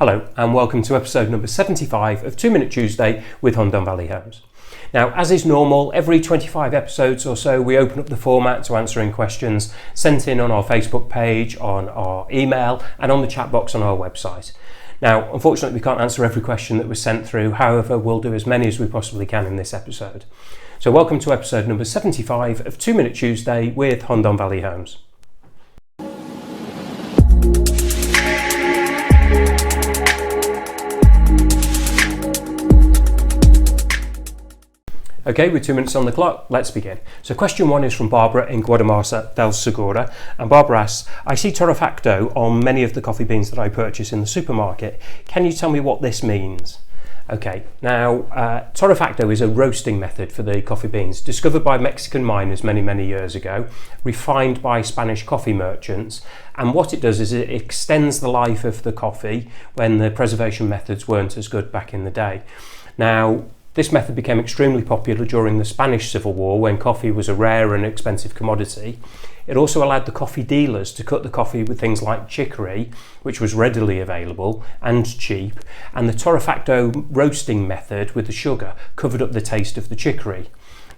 Hello and welcome to episode number 75 of 2 Minute Tuesday with Hundon Valley Homes. Now, as is normal, every 25 episodes or so we open up the format to answering questions sent in on our Facebook page, on our email and on the chat box on our website. Now, unfortunately we can't answer every question that was sent through, however we'll do as many as we possibly can in this episode. So welcome to episode number 75 of 2 Minute Tuesday with Hundon Valley Homes. Okay, with 2 minutes on the clock, let's begin. So question one is from Barbara in Guadalmasa del Segura, and Barbara asks, I see Terra facto on many of the coffee beans that I purchase in the supermarket. Can you tell me what this means? Okay, now Terra facto is a roasting method for the coffee beans, discovered by Mexican miners many years ago, refined by Spanish coffee merchants, and what it does is it extends the life of the coffee when the preservation methods weren't as good back in the day. Now, this method became extremely popular during the Spanish Civil War when coffee was a rare and expensive commodity. It also allowed the coffee dealers to cut the coffee with things like chicory, which was readily available and cheap, and the Terra facto roasting method with the sugar covered up the taste of the chicory.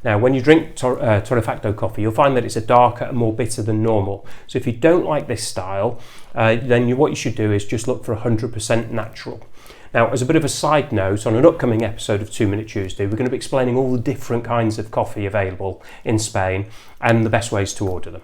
Now, when you drink Terra facto coffee, you'll find that it's a darker and more bitter than normal. So if you don't like this style, then what you should do is just look for 100% natural. Now, as a bit of a side note, on an upcoming episode of 2 Minute Tuesday, we're going to be explaining all the different kinds of coffee available in Spain and the best ways to order them.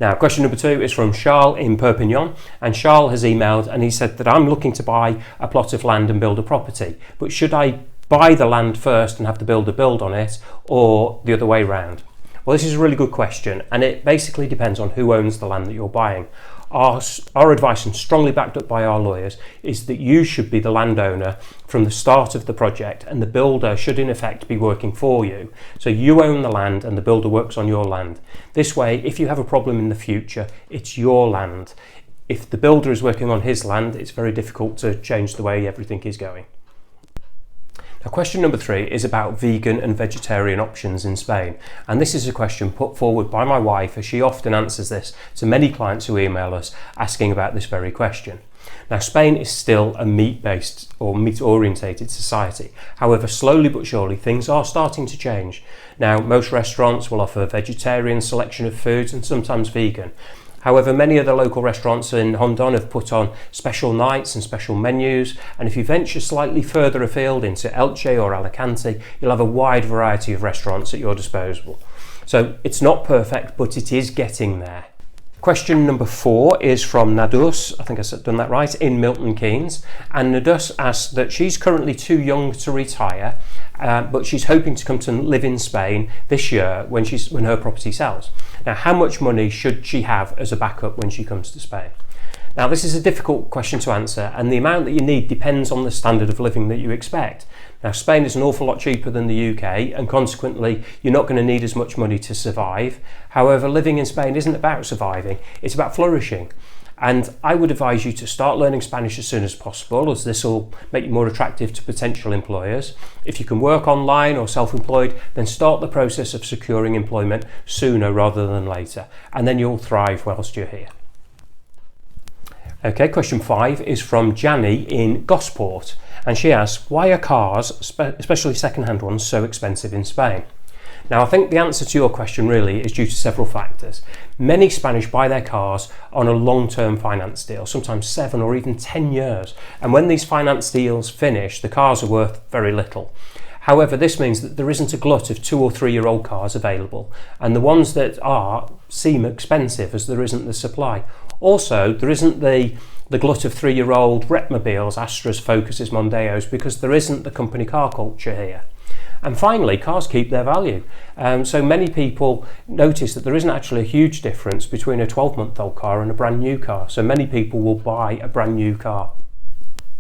Now, question number two is from Charles in Perpignan, and Charles has emailed and he said that I'm looking to buy a plot of land and build a property, but should I buy the land first and have the builder build on it, or the other way round? Well, this is a really good question, and it basically depends on who owns the land that you're buying. Our advice, and strongly backed up by our lawyers, is that you should be the landowner from the start of the project, and the builder should in effect be working for you. So you own the land and the builder works on your land. This way, if you have a problem in the future, it's your land. If the builder is working on his land, it's very difficult to change the way everything is going. Now, question number three is about vegan and vegetarian options in Spain, and this is a question put forward by my wife, as she often answers this to many clients who email us asking about this very question. Now, Spain is still a meat-based or meat-orientated society. However, slowly but surely things are starting to change. Now, most restaurants will offer a vegetarian selection of foods and sometimes vegan. However, many of the local restaurants in Hundon have put on special nights and special menus, and if you venture slightly further afield into Elche or Alicante, you'll have a wide variety of restaurants at your disposal. So it's not perfect, but it is getting there. Question number four is from Nadus, I think I've done that right, in Milton Keynes, and Nadus asks that she's currently too young to retire, but she's hoping to come to live in Spain this year when her property sells. Now, how much money should she have as a backup when she comes to Spain? Now, this is a difficult question to answer, and the amount that you need depends on the standard of living that you expect. Now, Spain is an awful lot cheaper than the UK, and consequently, you're not going to need as much money to survive. However, living in Spain isn't about surviving, it's about flourishing. And I would advise you to start learning Spanish as soon as possible, as this will make you more attractive to potential employers. If you can work online or self-employed, then start the process of securing employment sooner rather than later, and then you'll thrive whilst you're here. Okay, question five is from Janny in Gosport, and she asks, why are cars, especially second-hand ones, so expensive in Spain? Now, I think the answer to your question really is due to several factors. Many Spanish buy their cars on a long-term finance deal, sometimes 7 or even 10 years, and when these finance deals finish, the cars are worth very little. However, this means that there isn't a glut of 2 or 3 year old cars available, and the ones that are seem expensive as there isn't the supply. Also, there isn't the glut of 3 year old Repmobiles, Astras, Focuses, Mondeos, because there isn't the company car culture here. And finally, cars keep their value. So many people notice that there isn't actually a huge difference between a 12-month-old car and a brand new car. So many people will buy a brand new car.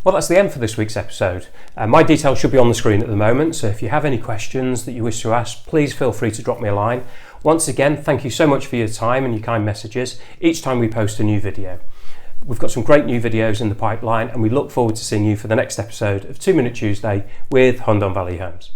Well, that's the end for this week's episode. My details should be on the screen at the moment, so if you have any questions that you wish to ask, please feel free to drop me a line. Once again, thank you so much for your time and your kind messages each time we post a new video. We've got some great new videos in the pipeline, and we look forward to seeing you for the next episode of 2 Minute Tuesday with Hundon Valley Homes.